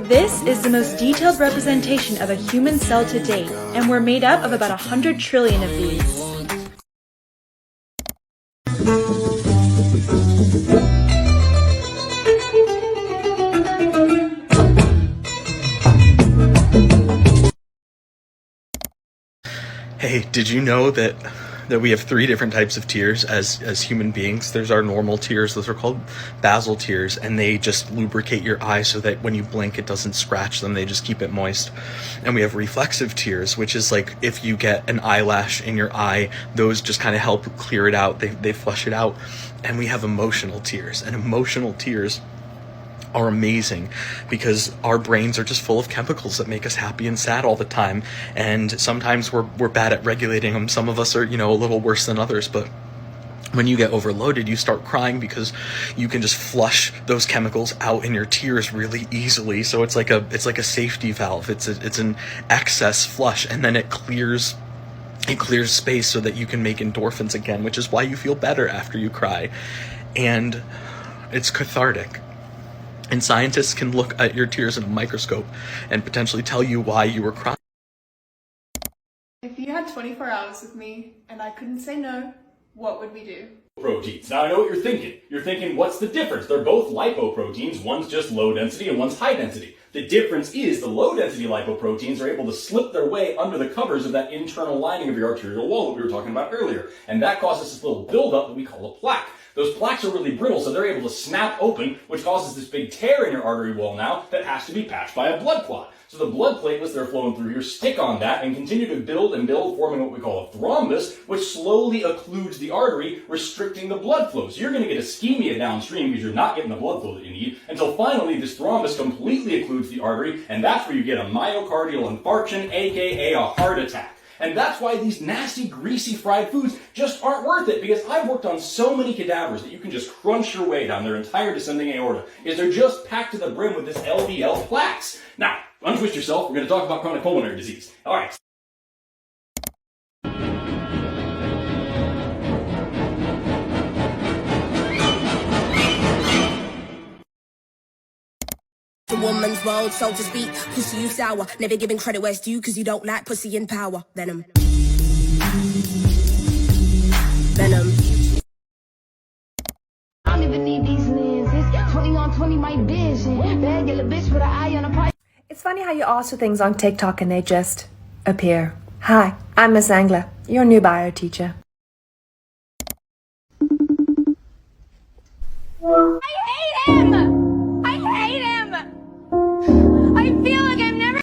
This is the most detailed representation of a human cell to date, and we're made up of about 100 trillion of these. Hey, did you know that we have 3 different types of tears as human beings? There's our normal tears, those are called basal tears, and they just lubricate your eyes so that when you blink it doesn't scratch them, they just keep it moist. And we have reflexive tears, which is like if you get an eyelash in your eye, those just kind of help clear it out, they flush it out. And we have emotional tears, and emotional tears are amazing because our brains are just full of chemicals that make us happy and sad all the time, and sometimes we're bad at regulating them. Some of us are, a little worse than others, but when you get overloaded, you start crying because you can just flush those chemicals out in your tears really easily. So it's like a safety valve. It's an excess flush, and then it clears space so that you can make endorphins again, which is why you feel better after you cry, and it's cathartic. And scientists can look at your tears in a microscope and potentially tell you why you were crying. If you had 24 hours with me and I couldn't say no, what would we do? Proteins. Now I know what you're thinking. You're thinking, what's the difference? They're both lipoproteins. One's just low density and one's high density. The difference is the low density lipoproteins are able to slip their way under the covers of that internal lining of your arterial wall that we were talking about earlier. And that causes this little buildup that we call a plaque. Those plaques are really brittle, so they're able to snap open, which causes this big tear in your artery wall now that has to be patched by a blood clot. So the blood platelets that are flowing through here stick on that and continue to build and build, forming what we call a thrombus, which slowly occludes the artery, restricting the blood flow. So you're going to get ischemia downstream because you're not getting the blood flow that you need, until finally this thrombus completely occludes the artery, and that's where you get a myocardial infarction, aka a heart attack. And that's why these nasty, greasy, fried foods just aren't worth it, because I've worked on so many cadavers that you can just crunch your way down their entire descending aorta, is they're just packed to the brim with this LDL plaques. Now, untwist yourself, we're going to talk about chronic pulmonary disease. Alright. The woman's world, so to speak. Pussy, you sour. Never giving credit where it's due, cause you don't like pussy in power. Venom. Venom. I don't even need these lenses. 20 on 20, my vision. Bad yellow bitch with an eye on a price. It's funny how you ask things on TikTok and they just appear. Hi, I'm Miss Angler, your new bio teacher. I hate him! I feel like I'm never...